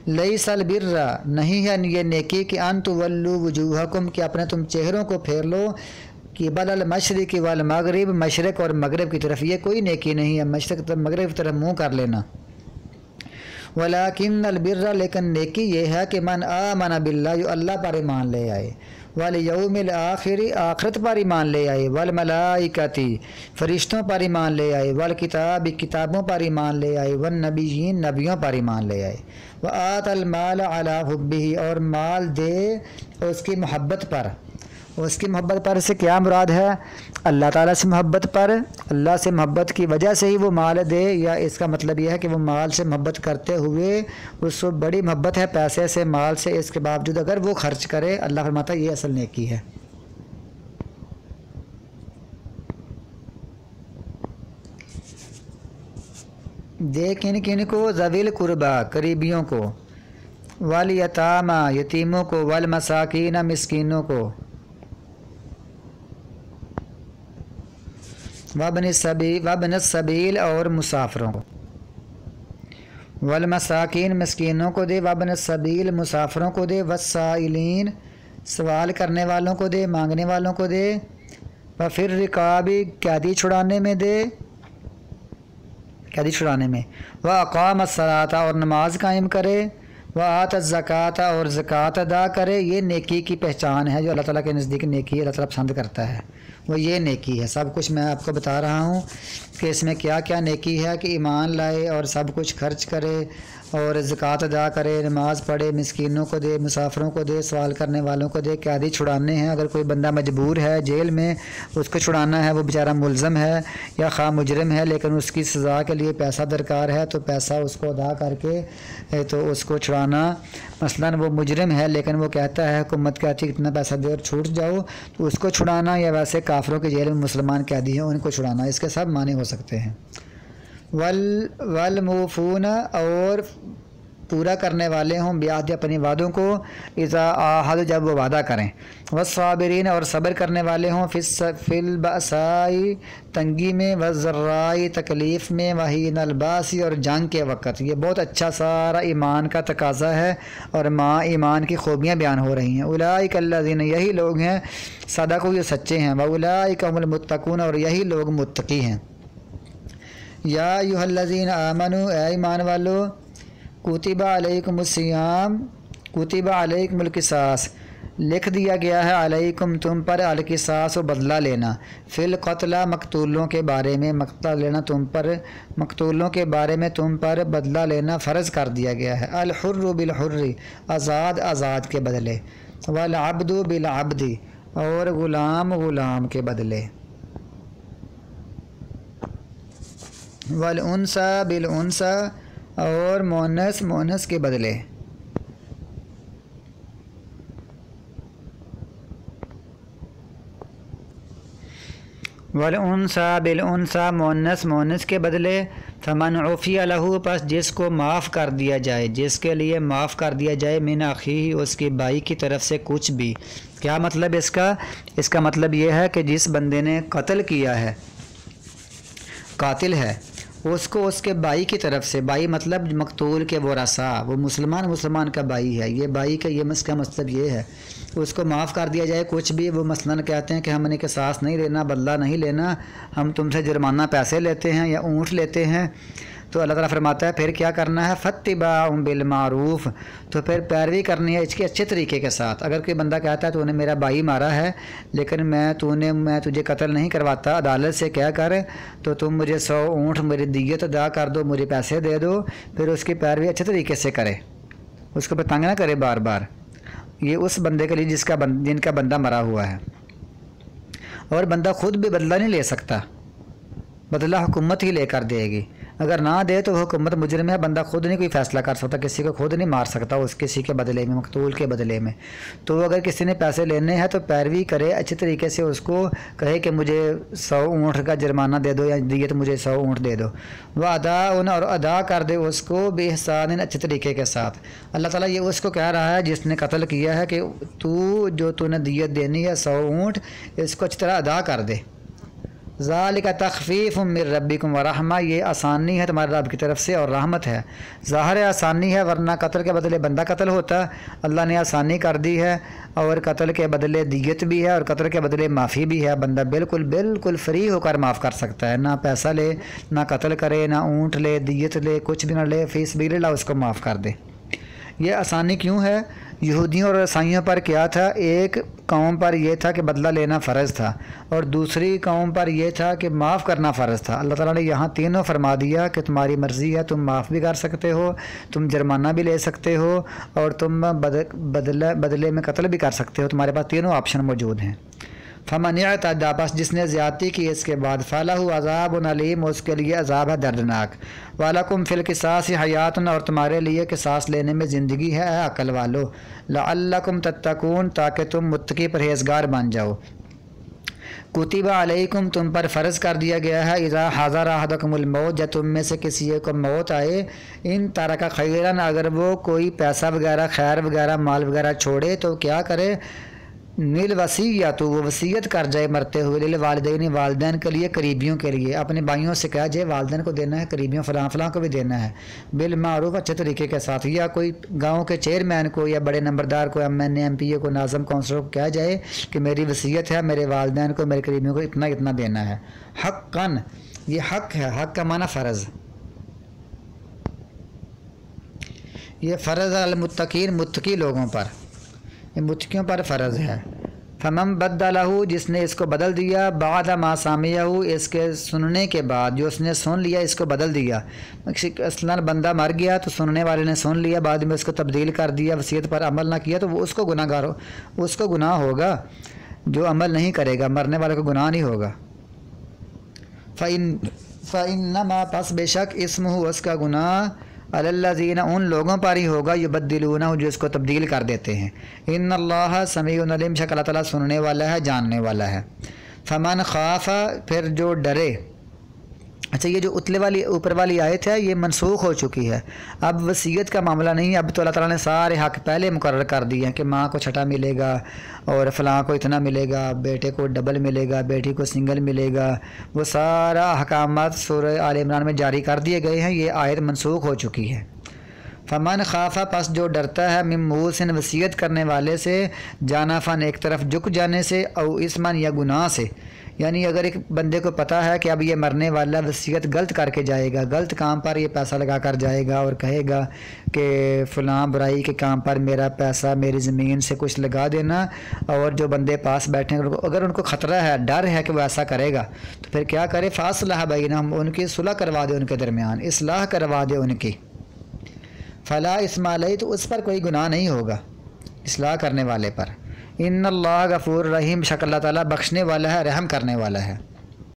لیس البر نہیں ہے یہ نیکی کہ ان تولوا وجوہکم کہ اپنے تم چہروں کو پھیر لو قبل المشرق والمغرب مشرق اور مغرب کی طرف، یہ کوئی نیکی نہیں ہے مشرق طرف مغرب کی طرف منہ کر لینا۔ ولیکن البر لیکن نیکی یہ ہے کہ من آمن باللہ جو اللہ پر ایمان لے آئے، والیوم الآخر آخرت پر ایمان لے آئے، والملائکتی فرشتوں پر ایمان لے آئے، والکتاب کتابوں پر ایمان لے آئے، والنبیین نبیوں پر ایمان لے آئے، وآت المال علی حبہ اور مال دے اس کی محبت پر۔ اس کی محبت پر سے کیا مراد ہے؟ اللہ تعالیٰ سے محبت پر، اللہ سے محبت کی وجہ سے ہی وہ مال دے، یا اس کا مطلب یہ ہے کہ وہ مال سے محبت کرتے ہوئے اس کو بڑی محبت ہے پیسے سے مال سے، اس کے باوجود اگر وہ خرچ کرے، اللہ فرماتا ہے یہ اصل نیکی ہے۔ دے کن کن کو؟ ذویل قربا قریبیوں کو، والیتاما یتیموں کو، والمساکین مسکینوں کو، وابن السبیل اور مسافروں کو، والمساکین مسکینوں کو دے، وابن السبیل مسافروں کو دے، والسائلین سوال کرنے والوں کو دے، مانگنے والوں کو دے، وفی الرقاب قیدی چھڑانے میں دے، قیدی چھڑانے میں، واقام الصلاۃ اور نماز قائم کرے، وآت الزکوٰۃ اور زکوٰۃ ادا کرے۔ یہ نیکی کی پہچان ہے جو اللہ تعالیٰ کے نزدیک نیکی اللہ تعالیٰ پسند کرتا ہے، وہ یہ نیکی ہے۔ سب کچھ میں آپ کو بتا رہا ہوں کہ اس میں کیا کیا نیکی ہے، کہ ایمان لائے اور سب کچھ خرچ کرے اور زکوٰۃ ادا کرے، نماز پڑھے، مسکینوں کو دے، مسافروں کو دے، سوال کرنے والوں کو دے، قیدی چھڑانے ہیں، اگر کوئی بندہ مجبور ہے جیل میں اس کو چھڑانا ہے، وہ بیچارہ ملزم ہے یا خواہ مجرم ہے لیکن اس کی سزا کے لیے پیسہ درکار ہے، تو پیسہ اس کو ادا کر کے تو اس کو چھڑانا۔ مثلا وہ مجرم ہے لیکن وہ کہتا ہے، حکومت کہتی ہے اتنا پیسہ دے اور چھوٹ جاؤ، تو اس کو چھڑانا، یا ویسے کافروں کے جیل میں مسلمان قیدی ہیں ان کو چھڑانا، اس کے سب معنی ہو سکتے ہیں۔ والموفون اور پورا کرنے والے ہوں بیعہد اپنی وعدوں کو، اذا عاہدوا جب وہ وعدہ کریں، والصابرین اور صبر کرنے والے ہوں فی البأساء تنگی میں، والضراء تکلیف میں، وحین الباس اور جنگ کے وقت۔ یہ بہت اچھا سارا ایمان کا تقاضا ہے اور ایمان کی خوبیاں بیان ہو رہی ہیں۔ اولئک الذین یہی لوگ ہیں صدقوا جو سچے ہیں، واولئک هم المتقون اور یہی لوگ متقی ہیں۔ یا ایھا الذین آمنوا اے ایمان والو، کتب علیکم الصیام کتب علیکم القصاص لکھ دیا گیا ہے، علیکم تم پر، القصاص و بدلہ لینا، فی القتلى مقتولوں کے بارے میں، مقتل لینا تم پر، مقتولوں کے بارے میں تم پر بدلہ لینا فرض کر دیا گیا ہے۔ الحر بالحر آزاد آزاد کے بدلے، والعبد بالعبد اور غلام غلام کے بدلے، والانثى بالانثى اور مؤنث مؤنث کے بدلے۔ والانثى بالانثى مؤنث مؤنث کے بدلے، فمن عفی لہ پس جس کو معاف کر دیا جائے، جس کے لیے معاف کر دیا جائے، من اخیہ اس کی بھائی کی طرف سے کچھ بھی۔ کیا مطلب اس کا؟ اس کا مطلب یہ ہے کہ جس بندے نے قتل کیا ہے، قاتل ہے، اس کو اس کے بھائی کی طرف سے، بھائی مطلب مقتول کے ورثاء، وہ مسلمان کا بھائی ہے، یہ بھائی کا یہ اس کا مطلب یہ ہے، اس کو معاف کر دیا جائے کچھ بھی۔ وہ مثلاً کہتے ہیں کہ ہم نے قصاص نہیں لینا، بدلہ نہیں لینا، ہم تم سے جرمانہ پیسے لیتے ہیں یا اونٹ لیتے ہیں، تو اللہ تعالیٰ فرماتا ہے پھر کیا کرنا ہے، فاتباع بالمعروف، تو پھر پیروی کرنی ہے اس کے اچھے طریقے کے ساتھ۔ اگر کوئی بندہ کہتا ہے تو نے میرا بھائی مارا ہے لیکن میں تجھے قتل نہیں کرواتا، عدالت سے کیا کر تو تم مجھے 100 اونٹ میری دیت ادا کر دو، مجھے پیسے دے دو، پھر اس کی پیروی اچھے طریقے سے کرے، اس کو پہ تنگ نہ کرے بار بار۔ یہ اس بندے کے لیے جن کا بندہ مرا ہوا ہے، اور بندہ خود بھی بدلہ نہیں لے سکتا، بدلہ حکومت ہی لے کر دے گی، اگر نہ دے تو وہ حکومت مجرم ہے، بندہ خود نہیں کوئی فیصلہ کر سکتا، کسی کو خود نہیں مار سکتا اس کسی کے بدلے میں، مقتول کے بدلے میں۔ تو اگر کسی نے پیسے لینے ہیں تو پیروی کرے اچھے طریقے سے، اس کو کہے کہ مجھے 100 اونٹ کا جرمانہ دے دو یا دیت مجھے 100 اونٹ دے دو، وہ اور ادا کر دے اس کو بإحسان اچھے طریقے کے ساتھ۔ اللہ تعالیٰ یہ اس کو کہہ رہا ہے جس نے قتل کیا ہے کہ تو نے دیت دینی ہے 100 اونٹ، اس کو اچھی طرح ادا کر دے، ذالک تخفیف من ربکم ورحمہ، یہ آسانی ہے تمہارے رب کی طرف سے اور رحمت ہے۔ ظاہر آسانی ہے، ورنہ قتل کے بدلے بندہ قتل ہوتا، اللہ نے آسانی کر دی ہے، اور قتل کے بدلے دیت بھی ہے اور قتل کے بدلے معافی بھی ہے۔ بندہ بالکل فری ہو کر معاف کر سکتا ہے، نہ پیسہ لے، نہ قتل کرے، نہ اونٹ لے، دیت لے، کچھ بھی نہ لے، فی سبیل اللہ اس کو معاف کر دے۔ یہ آسانی کیوں ہے؟ یہودیوں اور عیسائیوں پر کیا تھا؟ ایک قوم پر یہ تھا کہ بدلہ لینا فرض تھا، اور دوسری قوم پر یہ تھا کہ معاف کرنا فرض تھا۔ اللہ تعالیٰ نے یہاں تینوں فرما دیا کہ تمہاری مرضی ہے، تم معاف بھی کر سکتے ہو، تم جرمانہ بھی لے سکتے ہو، اور تم بدلے میں قتل بھی کر سکتے ہو، تمہارے پاس تینوں آپشن موجود ہیں۔ فمن اعتدی، بس جس نے زیادتی کی اس کے بعد، فلہ عذاب علیم، اس کے لیے عذاب ہے دردناک۔ وَلَكُمْ فِي الْقِصَاصِ حَیَاتٌ، اور تمہارے لیے قصاص لینے میں زندگی ہے اے عقل والو، لَعَلَّكُمْ تَتَّقُونَ، تاکہ تم متقی پرہیزگار بن جاؤ۔ کتب علیکم، تم پر فرض کر دیا گیا ہے، اذا حضر احدکم الموت، جب تم میں سے کسی ایک کو موت آئے، ان ترک خیرا، اگر وہ کوئی پیسہ وغیرہ، خیر وغیرہ، مال وغیرہ چھوڑے تو کیا کرے؟ نیل وصیت، وہ وصیت کر جائے مرتے ہوئے، للوالدین، والدین کے لیے، قریبیوں کے لیے، اپنے بھائیوں سے کہا جائے والدین کو دینا ہے، قریبیوں فلاں فلاں کو بھی دینا ہے، بالمعروف، اچھے طریقے کے ساتھ، یا کوئی گاؤں کے چیئرمین کو یا بڑے نمبردار کو، ایم این اے، ایم پی اے کو، ناظم کونسلر کو کہا جائے کہ میری وصیت ہے، میرے والدین کو، میرے قریبیوں کو اتنا اتنا دینا ہے۔ حقاً، یہ حق ہے، حق کا معنی فرض، یہ فرض المتقین، متقی لوگوں پر، یہ متقیوں پر فرض ہے۔ فمن بدلہ، جس نے اس کو بدل دیا، بعد ما سمعہ، اس کے سننے کے بعد، جو اس نے سن لیا اس کو بدل دیا، اصلاً بندہ مر گیا تو سننے والے نے سن لیا، بعد میں اس کو تبدیل کر دیا، وصیت پر عمل نہ کیا، تو وہ اس کو گناہگار ہو، اس کو گناہ ہوگا، جو عمل نہیں کرے گا، مرنے والے کو گناہ نہیں ہوگا۔ فإنما، پس بے شک، اسمہ، اس کا گناہ، علی الذین، ان لوگوں پر ہی ہوگا، یبدلونہ، جو اس کو تبدیل کر دیتے ہیں۔ ان اللہ سمیع علیم، شک اللہ تعالیٰ سننے والا ہے، جاننے والا ہے۔ فمن خاف، پھر جو ڈرے، اچھا یہ جو اتلے والی اوپر والی آیت ہے یہ منسوخ ہو چکی ہے، اب وصیت کا معاملہ نہیں ہے، اب تو اللہ تعالیٰ نے سارے حق پہلے مقرر کر دیے ہیں کہ ماں کو چھٹا ملے گا، اور فلاں کو اتنا ملے گا، بیٹے کو ڈبل ملے گا، بیٹی کو سنگل ملے گا، وہ سارا احکامات سورہ آل عمران میں جاری کر دیے گئے ہیں، یہ آیت منسوخ ہو چکی ہے۔ فمن خافہ، پس جو ڈرتا ہے، من موسن، وصیت کرنے والے سے، جانفن، ایک طرف جھک جانے سے، او اسمن، یا گناہ سے، یعنی اگر ایک بندے کو پتہ ہے کہ اب یہ مرنے والا وصیت غلط کر کے جائے گا، غلط کام پر یہ پیسہ لگا کر جائے گا، اور کہے گا کہ فلاں برائی کے کام پر میرا پیسہ، میری زمین سے کچھ لگا دینا، اور جو بندے پاس بیٹھے ہیں اگر ان کو خطرہ ہے، ڈر ہے کہ وہ ایسا کرے گا، تو پھر کیا کرے؟ فاصلہ بینہم، ان کی صلح کروا دے، ان کے درمیان اصلاح کروا دے ان کی۔ فلا اسم علیہ، تو اس پر کوئی گناہ نہیں ہوگا اصلاح کرنے والے پر۔ ان اللہ غفور رحیم، شک اللہ تعالیٰ بخشنے والا ہے، رحم کرنے والا ہے۔